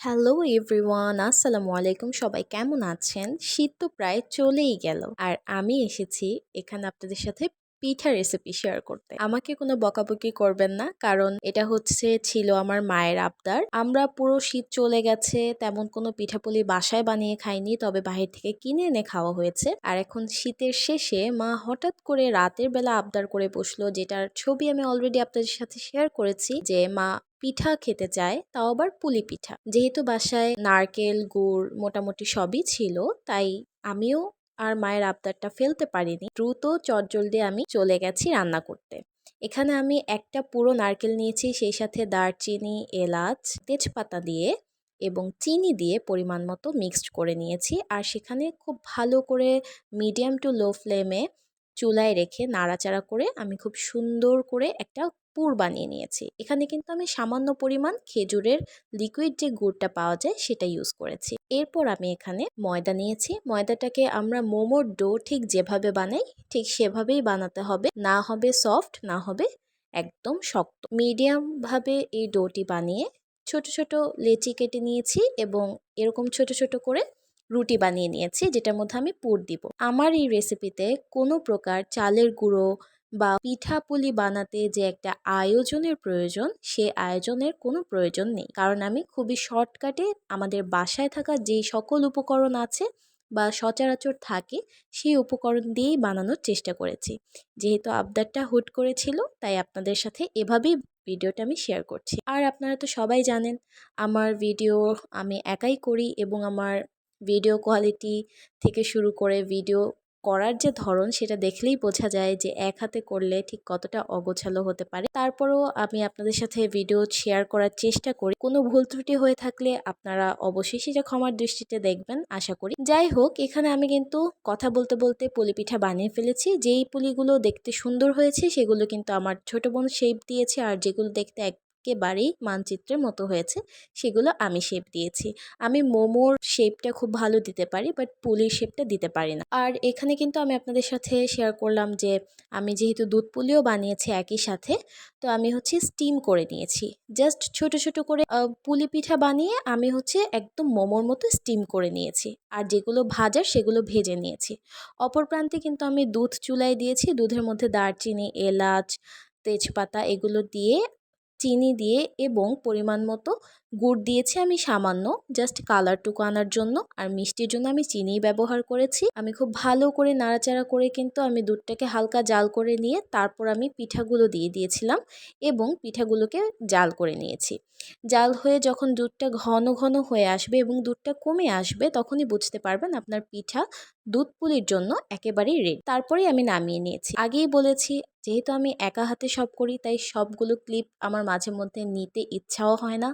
Hello everyone, আসসালামু আলাইকুম। সবাই কেমন আছেন? শীত তো প্রায় চলেই গেল আর আমি এসেছি এখানে আপনাদের সাথে পিঠা রেসিপি শেয়ার করতে। আমাকে কোনো বকাবকি করবেন না, কারণ এটা ছিল আমার মায়ের আবদার। আমরা পুরো শীত চলে গেছে, তেমন কোনো পিঠাপুলি বাসায় বানিয়ে খাইনি, তবে বাহির থেকে কিনে এনে খাওয়া হয়েছে। আর এখন শীতের শেষে মা হঠাৎ করে রাতের বেলা আবদার করে বসলো, যেটার ছবি আমি অলরেডি আপনাদের সাথে শেয়ার করেছি, যে মা পিঠা খেতে চায়, তাও আবার পুলি পিঠা। যেহেতু বাসায় নারকেল গুড় মোটামুটি সবই ছিল, তাই আমিও আর মায়ের আবদারটা ফেলতে পারিনি। দ্রুত চটজলদি আমি চলে গেছি রান্না করতে। এখানে আমি একটা পুরো নারকেল নিয়েছি, সেই সাথে দারচিনি, এলাচ, তেজপাতা দিয়ে এবং চিনি দিয়ে পরিমাণ মতো মিক্সড করে নিয়েছি। আর সেখানে খুব ভালো করে মিডিয়াম টু লো ফ্লেমে চুলায় রেখে নাড়াচাড়া করে আমি খুব সুন্দর করে একটা পুর বানিয়ে নিয়েছি। এখানে কিন্তু আমি সামান্য পরিমাণ খেজুরের লিকুইড যে গুড়টা পাওয়া যায় সেটা ইউজ করেছি। এরপর আমি এখানে ময়দা নিয়েছি। ময়দাটাকে আমরা মোমোর ডো ঠিক যেভাবে বানাই ঠিক সেভাবেই বানাতে হবে, না হবে সফট, না হবে একদম শক্ত। মিডিয়াম ভাবে এই ডোটি বানিয়ে ছোট ছোট লেচি কেটে নিয়েছি এবং এরকম ছোট ছোট করে রুটি বানিয়ে নিয়েছি, যেটার মধ্যে আমি পুর দিব। আমার এই রেসিপিতে কোনো প্রকার চালের গুঁড়ো বা পিঠাপুলি বানাতে যে একটা আয়োজনের প্রয়োজন, সে আয়োজনের কোনো প্রয়োজন নেই, কারণ আমি খুবই শর্টকাটে আমাদের বাসায় থাকা যেই সকল উপকরণ আছে বা সচরাচর থাকে সেই উপকরণ দিয়েই বানানোর চেষ্টা করেছি। যেহেতু আবদারটা হুট করেছিল, তাই আপনাদের সাথে এভাবেই ভিডিওটা আমি শেয়ার করছি। আর আপনারা তো সবাই জানেন আমার ভিডিও আমি একাই করি এবং আমার ভিডিও কোয়ালিটি থেকে শুরু করে ভিডিও করার যে ধরন সেটা দেখলেই বোঝা যায় যে এক হাতে করলে ঠিক কতটা অগোছালো হতে পারে। তারপরেও আমি আপনাদের সাথে ভিডিও শেয়ার করার চেষ্টা করি। কোনো ভুল ত্রুটি হয়ে থাকলে আপনারা অবশ্যই সেটা ক্ষমার দৃষ্টিতে দেখবেন আশা করি। যাই হোক, এখানে আমি কিন্তু কথা বলতে বলতে পুলি পিঠা বানিয়ে ফেলেছি। যেই পুলিগুলো দেখতে সুন্দর হয়েছে সেগুলো কিন্তু আমার ছোট বোন শেপ দিয়েছে, আর যেগুলো দেখতে একেবারেই মানচিত্রের মতো হয়েছে সেগুলো আমি শেপ দিয়েছি। আমি মোমোর শেপটা খুব ভালো দিতে পারি, বাট পুলির শেপটা দিতে পারি না। আর এখানে কিন্তু আমি আপনাদের সাথে শেয়ার করলাম যে আমি যেহেতু দুধ পুলিও বানিয়েছি একই সাথে, তো আমি স্টিম করে নিয়েছি। জাস্ট ছোট ছোট করে পুলি পিঠা বানিয়ে আমি একদম মোমোর মতো স্টিম করে নিয়েছি। আর যেগুলো ভাজার সেগুলো ভেজে নিয়েছি। অপর প্রান্তে কিন্তু আমি দুধ চুলায় দিয়েছি। দুধের মধ্যে দারচিনি, এলাচ, তেজপাতা এগুলো দিয়ে, চিনি দিয়ে এবং পরিমাণ মতো গুড় দিয়েছি আমি সামান্য, জাস্ট কালারটুকু আনার জন্য। আর মিষ্টির জন্য আমি চিনি ব্যবহার করেছি। আমি খুব ভালো করে নাড়াচাড়া করে কিন্তু আমি দুধটাকে হালকা জাল করে নিয়ে তারপর আমি পিঠাগুলো দিয়ে দিয়েছিলাম এবং পিঠাগুলোকে জাল করে নিয়েছি। জাল হয়ে যখন দুধটা ঘন ঘন হয়ে আসবে এবং দুধটা কমে আসবে, তখনই বুঝতে পারবেন আপনার পিঠা দুধ পুলির জন্য একেবারেই রেডি। তারপরেই আমি নামিয়ে নিয়েছি। আগেই বলেছি, যেহেতু আমি একা হাতে সব করি, তাই সবগুলো ক্লিপ আমার মাঝে মধ্যে নিতে ইচ্ছাও হয় না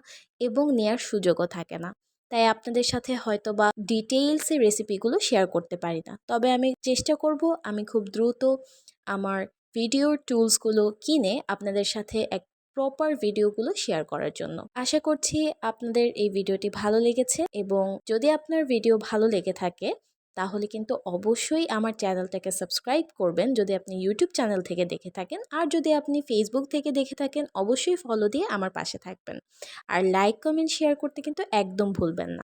এবং নেয়ার সুযোগও থাকে না। তাই আপনাদের সাথে হয়তোবা ডিটেইলসে রেসিপিগুলো শেয়ার করতে পারি না। তবে আমি চেষ্টা করব আমি খুব দ্রুত আমার ভিডিওর টুলসগুলো কিনে আপনাদের সাথে এক প্রপার ভিডিওগুলো শেয়ার করার জন্য। আশা করছি আপনাদের এই ভিডিওটি ভালো লেগেছে, এবং যদি আপনার ভিডিও ভালো লেগে থাকে তাহলে কিন্তু অবশ্যই আমার চ্যানেলটাকে সাবস্ক্রাইব করবেন যদি আপনি ইউটিউব চ্যানেল থেকে দেখে থাকেন। আর যদি আপনি ফেসবুক থেকে দেখে থাকেন অবশ্যই ফলো দিয়ে আমার পাশে থাকবেন। আর লাইক, কমেন্ট, শেয়ার করতে কিন্তু একদম ভুলবেন না।